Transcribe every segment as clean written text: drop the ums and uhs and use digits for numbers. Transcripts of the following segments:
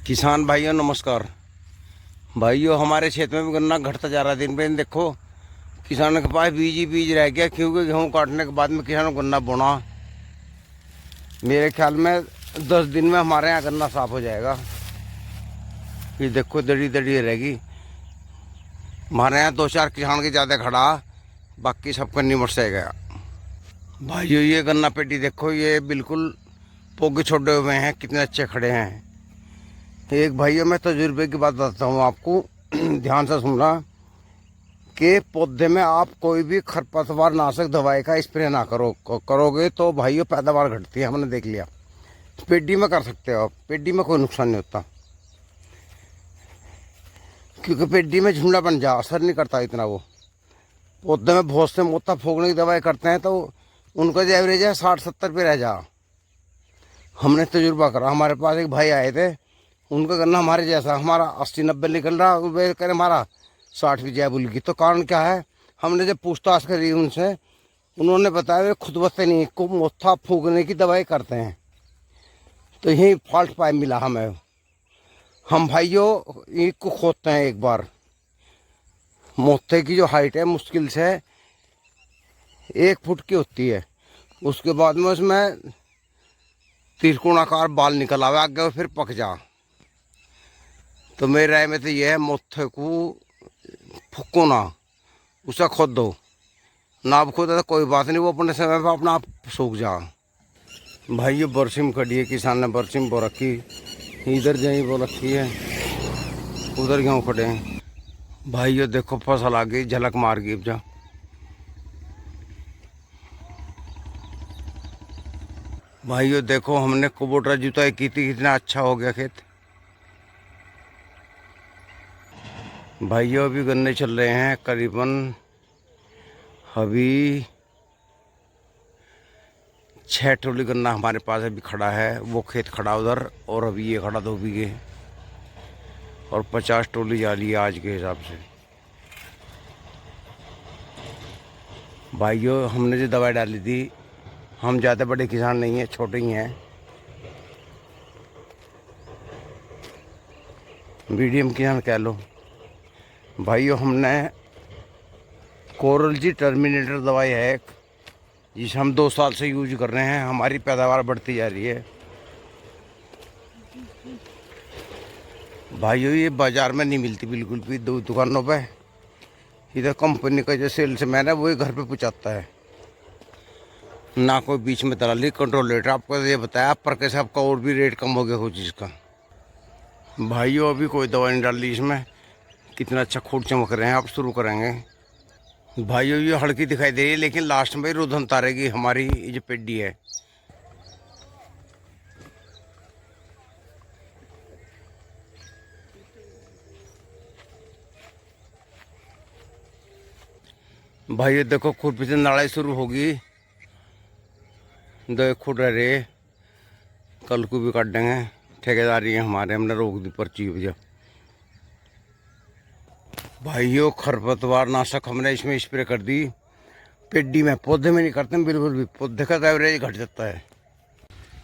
किसान भाइयों नमस्कार। भाइयों हमारे क्षेत्र में भी गन्ना घटता जा रहा है दिन पे दिन। देखो किसानों के पास बीज ही बीज रह गया, क्योंकि गेहूँ काटने के बाद में किसानों को गन्ना बोना। मेरे ख्याल में 10 दिन में हमारे यहाँ गन्ना साफ हो जाएगा। ये देखो दड़ी दड़ी रहेगी। हमारे यहाँ 2-4 किसान के ज़्यादा खड़ा, बाकी सबका निमट से गया। भाइयों ये गन्ना पेटी देखो, ये बिल्कुल पोगे छोड़े हुए हैं, कितने अच्छे खड़े हैं। एक भाइयों मैं तजुर्बे की बात बताता हूँ आपको, ध्यान से सुनना कि पौधे में आप कोई भी खरपतवार नाशक दवाई का स्प्रे ना करोगे तो भाइयों पैदावार घटती है। हमने देख लिया। पेडी में कर सकते हो आप, पेडी में कोई नुकसान नहीं होता, क्योंकि पेडी में झुंडा बन जा, असर नहीं करता इतना। वो पौधे में बहुत से मोता फोगने की दवाई करते हैं तो उनका जो एवरेज है 60-70 पे रह जा। हमने तजुर्बा करा। हमारे पास एक भाई आए थे, उनका गन्ना हमारे जैसा, हमारा 80-90 निकल रहा, वे करे हमारा 60 की जयबुल की। तो कारण क्या है, हमने जब पूछताछ करी उनसे, उन्होंने बताया वे खुद बस्ते नहीं को मोथा फूकने की दवाई करते हैं। तो यही फॉल्ट पाइप मिला हमें। हम भाइयों ईंट को खोदते हैं एक बार। मोथे की जो हाइट है मुश्किल से 1 फुट की होती है। उसके बाद में उसमें त्रिकोणाकार बाल निकल आवे आगे, फिर पक जा। तो मेरी राय में तो यह है, मोथे को फूको ना, उसे खोद दो ना। आप खोदा तो कोई बात नहीं, वो अपने समय पर अपना आप सूख जा। भाई ये बरसिम खड़ी है, किसान ने बरसिम बो रखी, इधर जाई बो रखी है, उधर गेहूँ खड़े हैं। भाई ये देखो फसल आ गई, झलक मार गई। जा भाई ये देखो हमने कुबोटा जुताई की थी, कितना अच्छा हो गया खेत। भाइयों अभी गन्ने चल रहे हैं करीबन, अभी 6 ट्रॉली गन्ना हमारे पास अभी खड़ा है। वो खेत खड़ा उधर, और अभी ये खड़ा 2 बीघे, और 50 ट्रॉली जा रही है आज के हिसाब से। भाइयों हमने जो दवाई डाली थी, हम ज़्यादा बड़े किसान नहीं हैं, छोटे ही हैं, मीडियम किसान कह लो। भाइयों हमने कोरल जी टर्मिनेटर दवाई है, जिसे हम 2 साल से यूज कर रहे हैं। हमारी पैदावार बढ़ती जा रही है। भाइयों ये बाज़ार में नहीं मिलती बिल्कुल भी, 2 दुकानों पे। इधर कंपनी का जो सेल्समैन है वही घर पे पहुँचाता है, ना कोई बीच में दलाली। कंट्रोल रेट आपको ये बताया, पर कैसे आपका और भी रेट कम हो गया हो चीज़ का। भाइयों अभी कोई दवा नहीं डाली इसमें, कितना अच्छा खूट चमक रहे हैं। आप शुरू करेंगे। भाइयों ये हल्की दिखाई दे रही है, लेकिन लास्ट में रुधन तारेगी हमारी जो पेडी है। भाइयों देखो खुरपी से लड़ाई शुरू होगी। 2 खुट रहे, कल को भी काट देंगे। ठेकेदारी है हमारे, हमने रोक दी पर्ची वजह। भाइयों खरपतवार नाशक हमने इसमें स्प्रे कर दी पेडी में, पौधे में नहीं करते बिल्कुल भी। पौधे का एवरेज घट जाता है।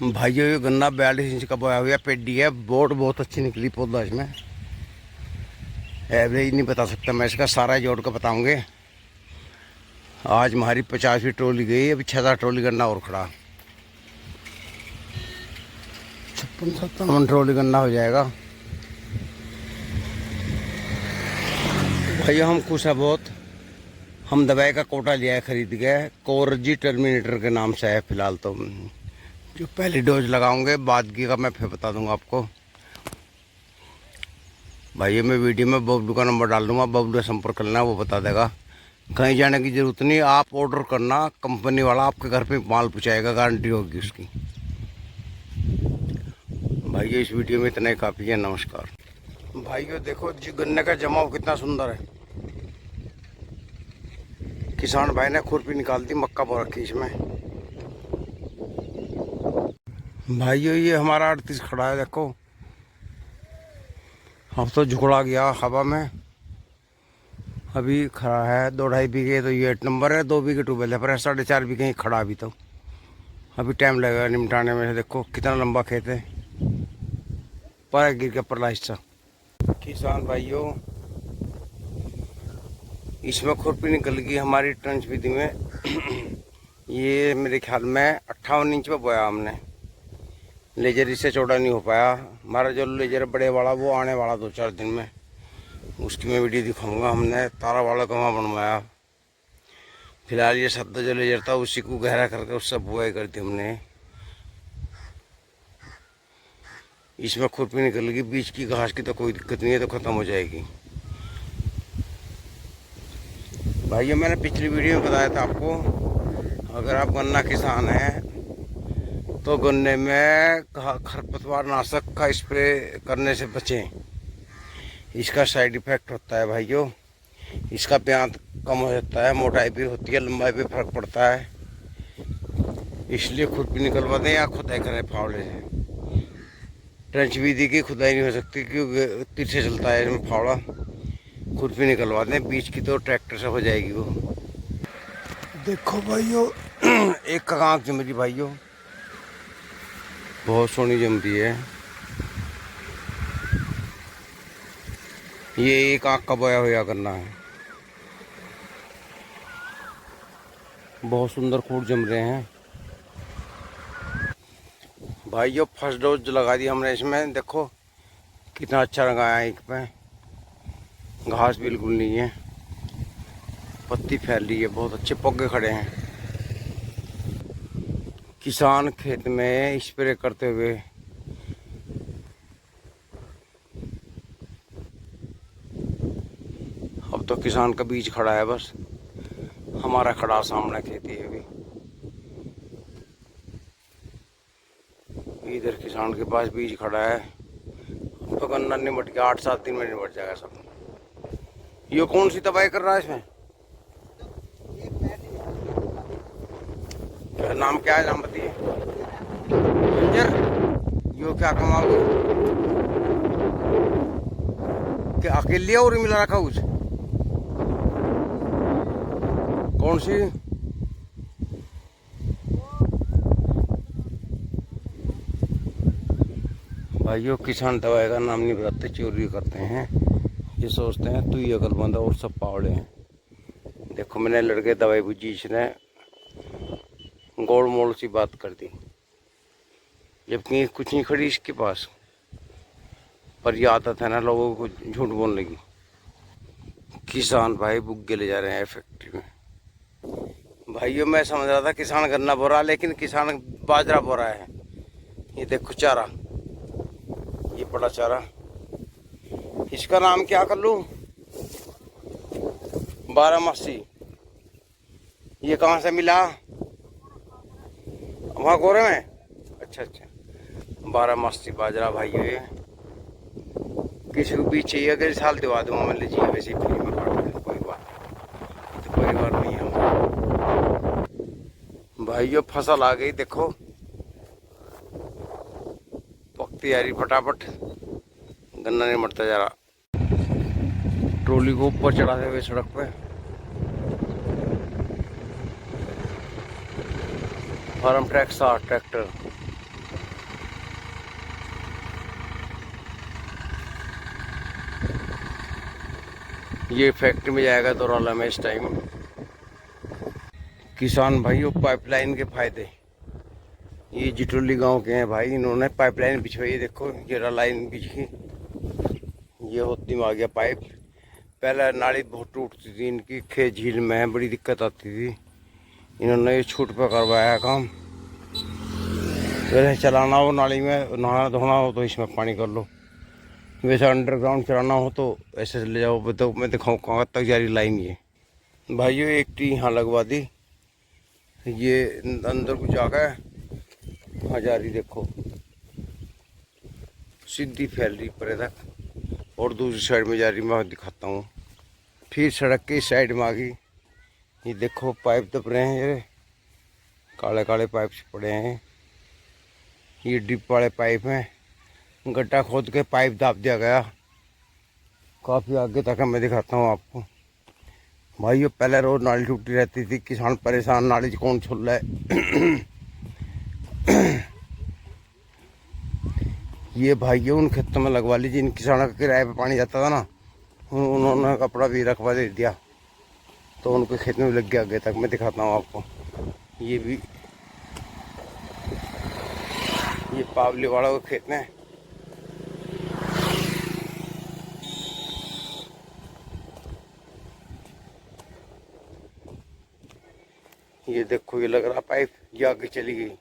भाइयों ये गन्ना 42 इंच का बोया हुआ पेडी है, बोट बहुत अच्छी निकली पौधा। इसमें एवरेज नहीं बता सकता मैं, इसका सारा जोड़ कर बताऊंगे। आज हमारी 50वीं ट्रॉली गई, अभी 6-7 ट्रॉली गन्ना और खड़ा। 56-57 ट्रॉली गन्ना हो जाएगा। भैया हम खुश है बहुत। हम दवाई का कोटा लिया है खरीद के, कोरजी टर्मिनेटर के नाम से है फिलहाल। तो जो पहली डोज लगाऊंगे, बाद की का मैं फिर बता दूंगा आपको। भाइयों मैं वीडियो में बबलू का नंबर डाल दूंगा, बबलू से संपर्क करना, वो बता देगा। कहीं जाने की ज़रूरत नहीं, आप ऑर्डर करना, कंपनी वाला आपके घर पे माल पहुँचाएगा, गारंटी होगी उसकी। भाइयों इस वीडियो में इतना ही काफ़ी है। नमस्कार। भाइयों देखो जी गन्ने का जमाव कितना सुंदर है। किसान भाई ने खुरपी निकाल दी, मक्का बो रखी इसमें। भाइयों ये हमारा 38 खड़ा है, देखो अब तो झुकड़ा गया हवा में। अभी खड़ा है 2-2.5 बीघे, तो ये 8 नंबर है। 2 बीघे ट्यूबवेल है, पर 4.5 बीघे ही खड़ा अभी। तो अभी टाइम लगेगा निपटाने में। देखो कितना लंबा खेत है। ऊपर गिर के परला हिस्सा। किसान भाइयों, इसमें खुरपी निकल गई हमारी ट्रंच विधि में। ये मेरे ख्याल में 58 इंच पे बोया हमने। लेजर इससे चौड़ा नहीं हो पाया। हमारा जो लेजर बड़े वाला वो आने वाला 2-4 दिन में, उसकी मैं वीडियो दिखाऊंगा। हमने तारा वाला कहाँ बनवाया। फिलहाल ये सत्ता जो लेजर था उसी को गहरा करके उससे बुआई कर दी हमने। इसमें खुरपी निकल गई। बीच की घास की तो कोई दिक्कत नहीं है, तो ख़त्म हो जाएगी। भाइयों, मैंने पिछली वीडियो में बताया था आपको, अगर आप गन्ना किसान हैं तो गन्ने में खरपतवार नाशक का स्प्रे करने से बचें। इसका साइड इफ़ेक्ट होता है भाइयों। इसका ब्यांत कम हो जाता है, मोटाई भी होती है, लंबाई पे फर्क पड़ता है। इसलिए खुरपी निकलवा दें या खुदाई करें फावड़े से। ट्रंच विधि की खुदाई नहीं हो सकती क्योंकि तिरछे चलता है इसमें फावड़ा। खुरपी निकलवा दें, बीच की तो ट्रैक्टर से हो जाएगी वो। देखो भाइयों, एक कगांक जम रही भाइयों, बहुत सोहनी जम रही है। ये एक आँख का बोया हुआ करना है। बहुत सुंदर खूट जम रहे हैं भाइयों। फर्स्ट डोज लगा दी हमने इसमें। देखो कितना अच्छा लगाया है। एक पे घास बिल्कुल नहीं है, पत्ती फैल रही है, बहुत अच्छे पौधे खड़े हैं। किसान खेत में स्प्रे करते हुए अब तो किसान का बीज खड़ा है, बस हमारा खड़ा सामने खेती है। अभी इधर किसान के पास बीज खड़ा है। अब तो गन्ना निमट गया, 8-7 दिन में निमट जाएगा सब। ये कौन सी दवाई कर रहा है इसमें? क्या नाम, क्या है नाम बताइए? यो क्या कमाओगे? क्या अकेले और मिला रखा कुछ? कौन सी? भाइयों, किसान दवाई का नाम नहीं बताते, चोरी करते हैं। ये सोचते हैं तू ही अकलमंद और सब पावड़े हैं। देखो मैंने लड़के दवाई बुझी, इसने गोल मोल सी बात कर दी, जबकि कुछ नहीं खड़ी इसके पास। पर ये आदत है ना लोगों को झूठ बोलने की। किसान भाई बुग्गे ले जा रहे हैं फैक्ट्री में। भाइयों, मैं समझ रहा था किसान गन्ना बो रहा, लेकिन किसान बाजरा बो रहा है। ये देखो चारा, ये बड़ा चारा। इसका नाम क्या कर लूं? 12मासी। ये कहाँ से मिला? वहाँ गोरे में? अच्छा अच्छा, 12मासी बाजरा भाइयों। ये किसी को बीच चाहिए अगर साल दिवा दूंगा मैं, लीजिए वैसे ही फ्री में काट दें, कोई बात नहीं। तो परिवार नहीं है भाइयों। फसल आ गई, देखो पकती आ रही फटाफट। गन्ना नहीं मरता जा रहा। ट्रॉली को ऊपर चढ़ाते हुए सड़क पे फार्म ट्रैक 60 ट्रैक्टर। ये फैक्ट्री में जाएगा दौराला में इस टाइम। किसान भाइयों, पाइपलाइन के फायदे। ये जिटोली गांव के हैं भाई, इन्होंने पाइपलाइन बिछवाई। देखो ये लाइन बिछी, ये होती में आ गया पाइप। पहले नाली बहुत टूटती थी इनकी, खेत झील में बड़ी दिक्कत आती थी। इन्होंने ये छूट पर करवाया काम। वैसे चलाना हो नाली में, नहाना धोना हो तो इसमें पानी कर लो। वैसे अंडरग्राउंड चलाना हो तो ऐसे ले जाओ। तो मैं दिखाऊँ कहाँ तक जा रही लाइन। ये भाइयों, एक टी यहाँ लगवा दी, ये अंदर को जाकर वहाँ जा रही। देखो सीधी फैल रही परे तक, और दूसरी साइड में जा रही। मैं दिखाता हूँ। फिर सड़क की साइड में आ गई। ये देखो पाइप दब रहे हैं, ये काले काले पाइप से पड़े हैं। ये ड्रिप वाले पाइप हैं, गड्ढा खोद के पाइप दाब दिया गया काफ़ी आगे तक। मैं दिखाता हूँ आपको भाइयों। पहले रोज नाली टूटी रहती थी, किसान परेशान, नाली कौन छोड़ रहा है। ये भाइयों उन खेतों में लगवा लीजिए। इन किसानों का किराए पे पानी जाता था ना, उन्होंने कपड़ा भी रखवा दे दिया तो उनके खेत में लग गया आगे तक। मैं दिखाता हूँ आपको। ये भी ये पावली वालों के खेत में ये देखो, ये लग रहा पाइप ये आगे चली गई।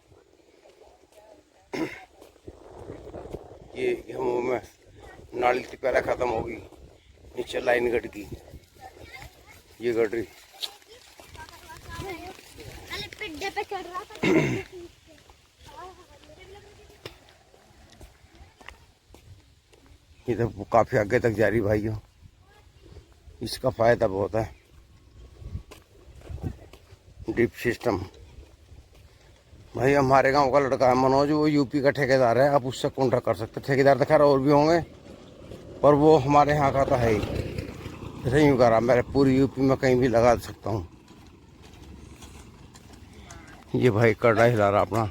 ये गेहूं में नाली की पहले खत्म होगी, नीचे लाइन कट गई, ये कट रही। ये तो काफी आगे तक जा रही भाइयों। इसका फायदा बहुत है, ड्रिप सिस्टम। भाई हमारे गांव का लड़का है मनोज, वो यूपी का ठेकेदार है। आप उससे कॉन्ट्रैक्ट कर सकते। ठेकेदार तो खैर और भी होंगे, पर वो हमारे यहाँ का तो है ही। जैसे यूँ करा, मैं पूरी यूपी में कहीं भी लगा सकता हूँ। ये भाई कड़ा हिला रहा अपना।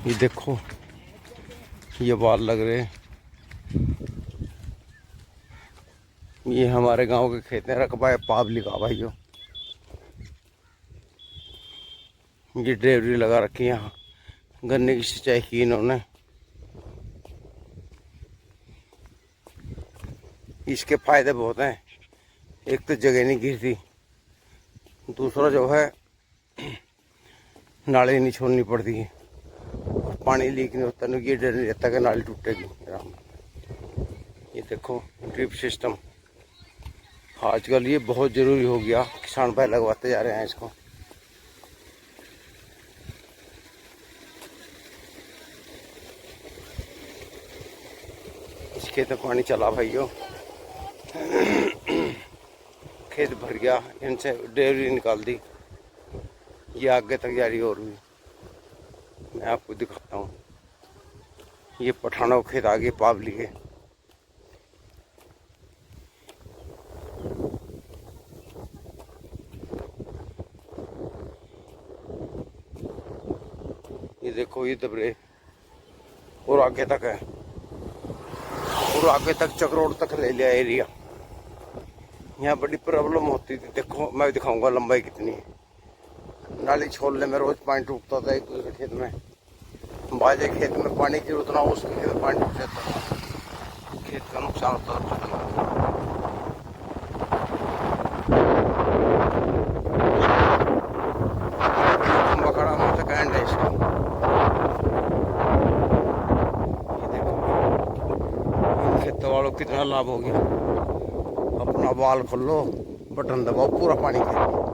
ये देखो, ये बाल लग रहे। ये हमारे गांव के खेत में रकबा है पावली का भाइयों। ये ड्राइवरी लगा रखी है यहाँ, गन्ने की सिंचाई की इन्होंने। इसके फायदे बहुत हैं। एक तो जगह नहीं गिरती, दूसरा जो है नाली नहीं छोड़नी पड़ती है, पानी लीक नहीं होता। नहीं ये डर नहीं रहता कि नाली टूटेगी। ये देखो ड्रिप सिस्टम आजकल ये बहुत ज़रूरी हो गया। किसान भाई लगवाते जा रहे हैं इसको। इस खेत में पानी चला भाइयों, खेत भर गया, इनसे ड्राइवरी निकाल दी। ये आगे तक जा रही है और भी। मैं आपको दिखाता हूँ। ये पठानों खेत आगे पावली के। ये देखो, ये दबरे और आगे तक है, और आगे तक चक्रोड़ तक ले लिया एरिया। यहाँ बड़ी प्रॉब्लम होती थी। देखो मैं दिखाऊंगा लंबाई कितनी है। नाली छोड़ने में रोज पानी टूटता था एक दूसरे खेत में। बाजे खेत में पानी की जरूरत ना हो, उसके खेत में पानी टूट जाता था, खेत का नुकसान होता था फसल को। बखड़ा में से कैंड है इसका। ये देखो इन खेतों वालों को कितना लाभ हो गया। अपना बाल खोलो, बटन दबाओ, पूरा पानी खेल।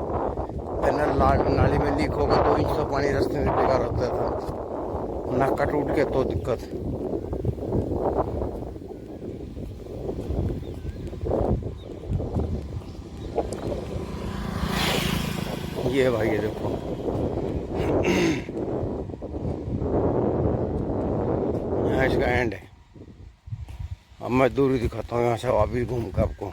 नाली में लीक होगा 2 इंच तो पानी रास्ते में बेकार होता था। नाका टूट के तो दिक्कत। ये भाई ये देखो, यहाँ इसका एंड है। अब मैं दूरी दिखाता हूँ यहाँ से वापिस घूम कर आपको।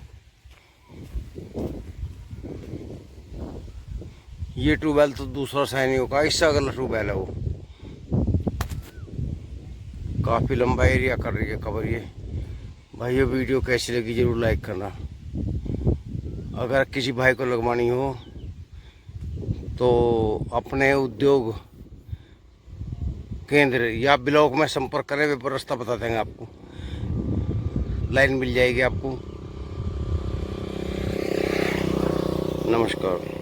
ये ट्यूबवेल तो दूसरा सैनियों का, इससे अगला ट्यूबवेल है वो। काफ़ी लंबा एरिया कर रही है कवर ये। भाई ये वीडियो कैसी लगी जरूर लाइक करना। अगर किसी भाई को लगवानी हो तो अपने उद्योग केंद्र या ब्लॉक में संपर्क करें, वे रास्ता बता देंगे आपको, लाइन मिल जाएगी आपको। नमस्कार।